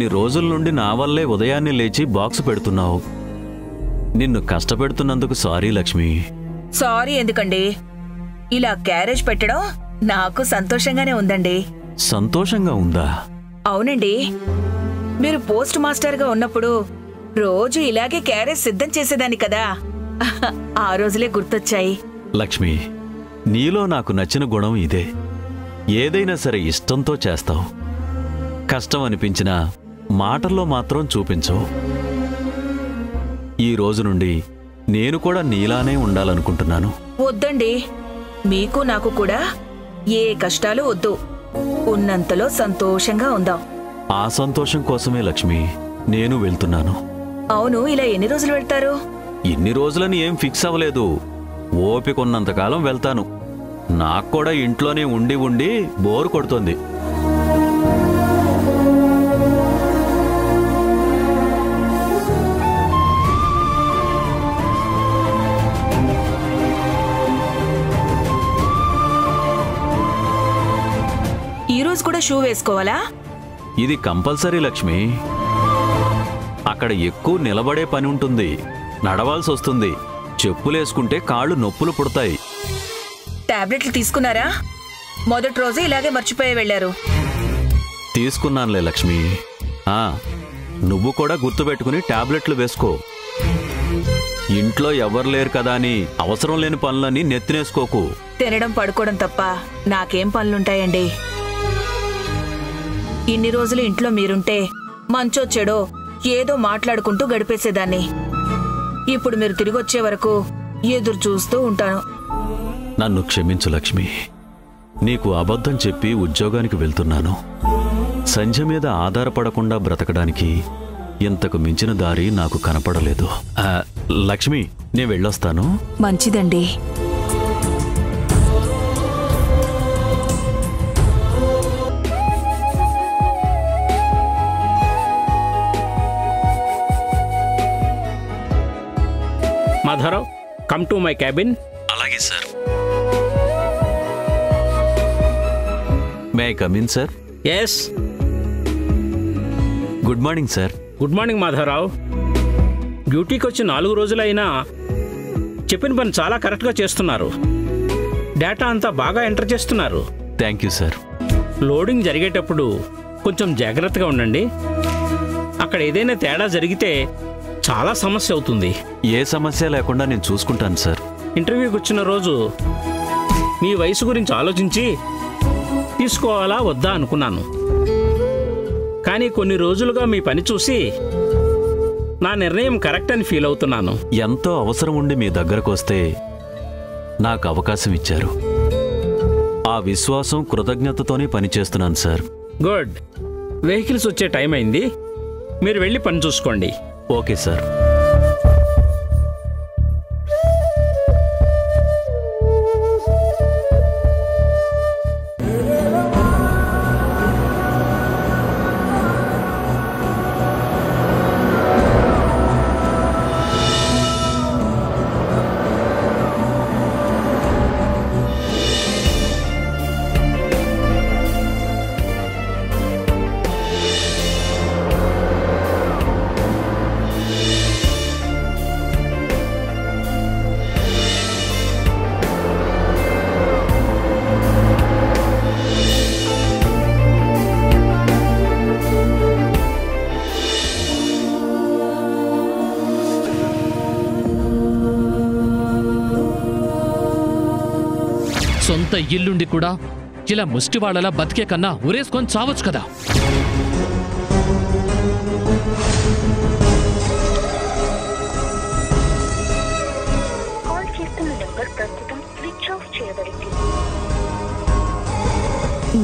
ఇన్ని రోజుల నుండి నా వల్లే ఉదయాన్నే లేచి బాక్స్ పెడుతున్నావు. నిన్ను కష్టపెడుతున్నందుకు సారీ లక్ష్మి. సారీ ఎందుకండి? ఇలా క్యారేజ్ పెట్టడం నాకు సంతోషంగానే ఉందండి. సంతోషంగా ఉందా? అవునండి. మీరు పోస్ట్ మాస్టర్గా ఉన్నప్పుడు రోజు ఇలాగే క్యారేజ్ సిద్ధం చేసేదాన్ని కదా. ఆ రోజులే గుర్తొచ్చాయి. లక్ష్మి, నీలో నాకు నచ్చిన గుణం ఇదే. ఏదైనా సరే ఇష్టంతో చేస్తావు. కష్టం అనిపించినా మాటల్లో మాత్రం చూపించవు. ఈ రోజు నుండి నేను కూడా నీలానే ఉండాలనుకుంటున్నాను. వద్దండి, మీకు నాకు కూడా ఏ కష్టాలు వద్దు. ఉన్నంతలో సంతోషంగా ఉందాం. ఆ సంతోషం కోసమే లక్ష్మి నేను వెళ్తున్నాను. అవును, ఇలా ఎన్ని రోజులు వెళ్తారు? ఇన్ని రోజులని ఏం ఫిక్స్ అవ్వలేదు. ఓపిక ఉన్నంతకాలం వెళ్తాను. నాకు కూడా ఇంట్లోనే ఉండి ఉండి బోరు కొడుతోంది. ఈరోజు కూడా షూ వేసుకోవాలా? ఇది కంపల్సరీ లక్ష్మి. అక్కడ ఎక్కువ నిలబడే పని ఉంటుంది, నడవాల్సి వస్తుంది. చెప్పులేసుకుంటే కాళ్ళు నొప్పులు పుడతాయి. టాబ్లెట్లు తీసుకున్నారా? మొదటి రోజు ఇలాగే మర్చిపోయి వెళ్లారు. తీసుకున్నానులే లక్ష్మి. నువ్వు కూడా గుర్తుపెట్టుకుని టాబ్లెట్లు వేసుకో. ఇంట్లో ఎవరు లేరు కదా అని అవసరం లేని పనులని నెత్తినేసుకోకు. తినడం పడుకోవడం తప్ప నాకేం పనులుంటాయండి? ఇన్ని రోజులు ఇంట్లో మీరుంటే మంచో చెడో ఏదో మాట్లాడుకుంటూ గడిపేసేదాన్ని. ఇప్పుడు మీరు తిరిగి వచ్చే వరకు ఎదురు చూస్తూ ఉంటాను. నన్ను క్షమించు లక్ష్మి. నీకు అబద్ధం చెప్పి ఉద్యోగానికి వెళ్తున్నాను. సంధ్య మీద ఆధారపడకుండా బ్రతకడానికి ఇంతకు మించిన దారి నాకు కనపడలేదు. లక్ష్మి, నేను వెళ్ళొస్తాను. మంచిదండి. Madhavarao, come to my cabin. అలాగే sir. May I come in sir? Yes. Good morning sir. Good morning Madhavarao. డ్యూటీకి వచ్చి 4 రోజులైనా చెప్పిన పని చాలా కరెక్ట్గా చేస్తున్నారు. డేటా అంతా బాగా ఎంటర్ చేస్తున్నారు. Thank you sir. లోడింగ్ జరిగేటప్పుడు కొంచెం జాగ్రత్తగా ఉండండి. అక్కడ ఏదైనా తేడా జరిగితే చాలా సమస్య అవుతుంది. ఏ సమస్య లేకుండా నేను చూసుకుంటాను సార్. ఇంటర్వ్యూకి వచ్చిన రోజు మీ వయసు గురించి ఆలోచించి తీసుకోవాలా వద్దా అనుకున్నాను. కానీ కొన్ని రోజులుగా మీ పని చూసి నా నిర్ణయం కరెక్ట్ అని ఫీల్ అవుతున్నాను. ఎంతో అవసరం ఉండి మీ దగ్గరకు వస్తే నాకు అవకాశం ఇచ్చారు. ఆ విశ్వాసం, కృతజ్ఞతతోనే పనిచేస్తున్నాను సార్. గుడ్. వెహికల్స్ వచ్చే టైం అయింది, మీరు వెళ్ళి పని చూసుకోండి. Okay sir. సొంత ఇల్లుండి కూడా ఇలా ముష్టివాళ్లలా బతికే కన్నా ఉరేసుకొని చావచ్చు కదా.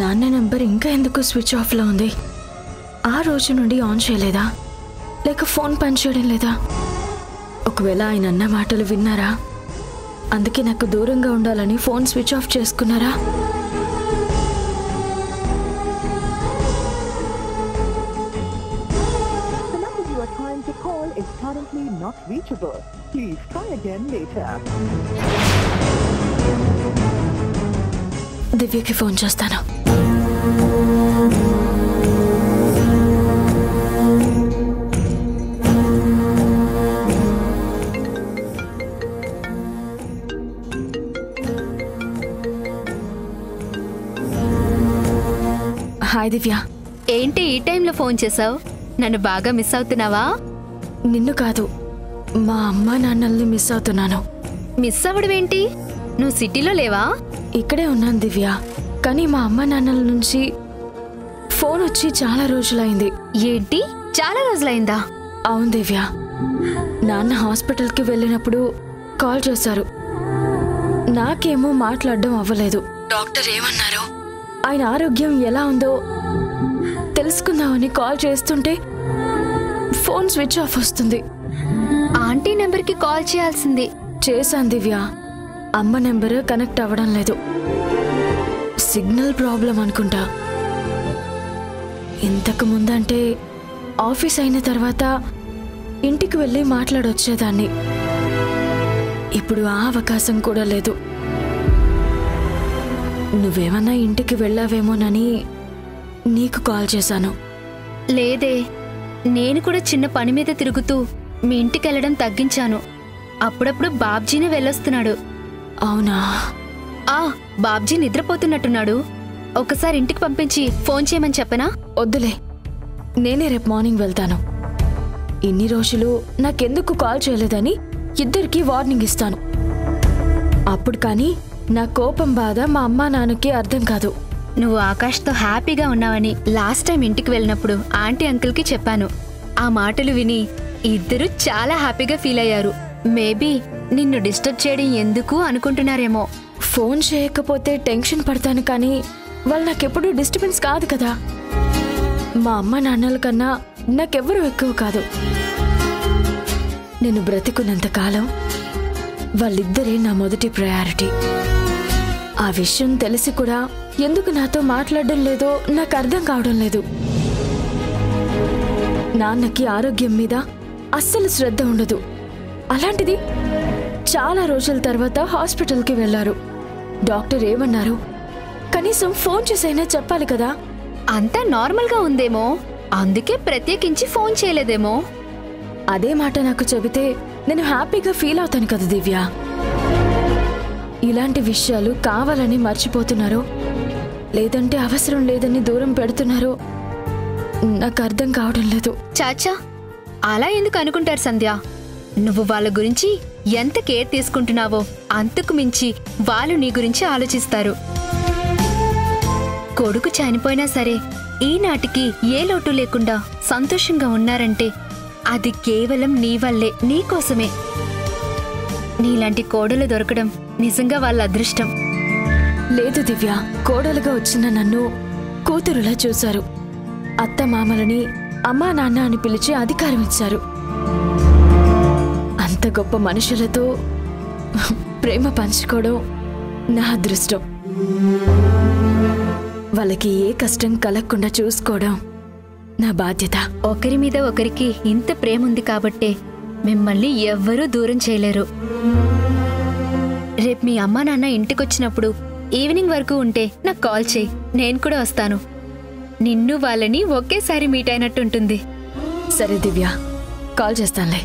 నాన్న నంబర్ ఇంకా ఎందుకు స్విచ్ ఆఫ్లో ఉంది? ఆ రోజు నుండి ఆన్ చేయలేదా, లేక ఫోన్ పనిచేయడం లేదా? ఒకవేళ ఆయన అన్న మాటలు విన్నారా? అందుకే నాకు దూరంగా ఉండాలని ఫోన్ స్విచ్ ఆఫ్ చేసుకున్నారా? దివ్యకి ఫోన్ చేస్తాను. హాయ్ దివ్య. ఏంటి ఈ టైంలో ఫోన్ చేసావు? నన్ను బాగా మిస్ అవుతున్నావా? నిన్ను కాదు, మా అమ్మా నాన్నల్ని మిస్ అవుతున్నాను. మిస్ అవ్వడమేంటి? నువ్వు సిటీలో లేవా? ఇక్కడే ఉన్నాను దివ్య, కానీ మా అమ్మా నాన్నల నుంచి ఫోన్ వచ్చి చాలా రోజులైంది. ఏంటి చాలా రోజులైందా? అవును దివ్య, నాన్న హాస్పిటల్కి వెళ్ళినప్పుడు కాల్ చేశారు. నాకేమో మాట్లాడడం అవ్వలేదు. డాక్టర్ ఏమన్నారు, ఆయన ఆరోగ్యం ఎలా ఉందో తెలుసుకుందామని కాల్ చేస్తుంటే ఫోన్ స్విచ్ ఆఫ్ వస్తుంది. ఆంటీ నెంబర్కి కాల్ చేయాల్సింది. చేశాను దివ్య, అమ్మ నెంబర్ కనెక్ట్ అవ్వడం లేదు. సిగ్నల్ ప్రాబ్లం అనుకుంటా. ఇంతకు ముందంటే ఆఫీస్ అయిన తర్వాత ఇంటికి వెళ్ళి మాట్లాడొచ్చేదాన్ని. ఇప్పుడు ఆ అవకాశం కూడా లేదు. నువ్వేమన్నా ఇంటికి వెళ్ళావేమోనని నీకు కాల్ చేశాను. లేదే, నేను కూడా చిన్న పని మీద తిరుగుతూ మీ ఇంటికి వెళ్ళడం తగ్గించాను. అప్పుడప్పుడు బాబ్జీనే వెళ్ళొస్తున్నాడు. అవునా? బాబ్జీ నిద్రపోతున్నట్టున్నాడు. ఒకసారి ఇంటికి పంపించి ఫోన్ చేయమని చెప్పనా? వద్దులే, నేనే రేపు మార్నింగ్ వెళ్తాను. ఇన్ని రోజులు నాకెందుకు కాల్ చేయలేదని ఇద్దరికి వార్నింగ్ ఇస్తాను. అప్పుడు కానీ నా కోపం బాధ మా అమ్మా నాన్నకి అర్థం కాదు. నువ్వు ఆకాష్తో హ్యాపీగా ఉన్నావని లాస్ట్ టైం ఇంటికి వెళ్ళినప్పుడు ఆంటీ అంకుల్కి చెప్పాను. ఆ మాటలు విని ఇద్దరు చాలా హ్యాపీగా ఫీల్ అయ్యారు. మేబీ నిన్ను డిస్టర్బ్ చేయడం ఎందుకు అనుకుంటున్నారేమో. ఫోన్ చేయకపోతే టెన్షన్ పడతాను, కానీ వాళ్ళు నాకెప్పుడు డిస్టర్బెన్స్ కాదు కదా. మా అమ్మ నాన్నల కన్నా నాకెవ్వరూ ఎక్కువ కాదు. నేను బ్రతికున్నంత కాలం వాళ్ళిద్దరే నా మొదటి ప్రయారిటీ. ఆ విషయం తెలిసి కూడా ఎందుకు నాతో మాట్లాడడం లేదో నాకు అర్థం కావడం లేదు. నాన్నకి ఆరోగ్యం మీద అస్సలు శ్రద్ధ ఉండదు. అలాంటిది చాలా రోజుల తర్వాత హాస్పిటల్కి వెళ్లారు. డాక్టర్ ఏమన్నారు? కనీసం ఫోన్ చేసైనా చెప్పాలి కదా. అంతా నార్మల్గా ఉందేమో, అందుకే ప్రత్యేకించి ఫోన్ చేయలేదేమో. అదే మాట నాకు చెబితే నేను హ్యాపీగా ఫీల్ అవుతాను కదా దివ్య. ఇలాంటి విషయాలు కావాలని మర్చిపోతున్నారో లేదంటే అవసరం లేదని దూరం పెడుతున్నారో నాకు అర్థం కావడం లేదు. చాచా, అలా ఎందుకు అనుకుంటారు సంధ్య? నువ్వు వాళ్ళ గురించి ఎంత కేర్ తీసుకుంటున్నావో అంతకు మించి వాళ్ళు నీ గురించి ఆలోచిస్తారు. కొడుకు చనిపోయినా సరే ఈనాటికి ఏ లోటు లేకుండా సంతోషంగా ఉన్నారంటే అది కేవలం నీ వల్లే, నీకోసమే. నీలాంటి కోడలు దొరకడం నిజంగా వాళ్ళ అదృష్టం. లేదు దివ్య, కోడలుగా వచ్చిన నన్ను కూతురులా చూశారు. అత్త మామలని అమ్మా నాన్న అని పిలిచి అధికారం ఇచ్చారు. అంత గొప్ప మనుషులతో ప్రేమ పంచుకోవడం నా అదృష్టం. వాళ్ళకి ఏ కష్టం కలగకుండా చూసుకోవడం నా బాధ్యత. ఒకరి మీద ఒకరికి ఇంత ప్రేమ ఉంది కాబట్టే మిమ్మల్ని ఎవ్వరూ దూరం చేయలేరు. రేపు మీ అమ్మా నాన్న ఇంటికొచ్చినప్పుడు ఈవినింగ్ వరకు ఉంటే నాకు కాల్ చేయి, నేను కూడా వస్తాను. నిన్ను వాళ్ళని ఒకేసారి మీట్ అయినట్టుంటుంది. సరే దివ్య, కాల్ చేస్తానులే.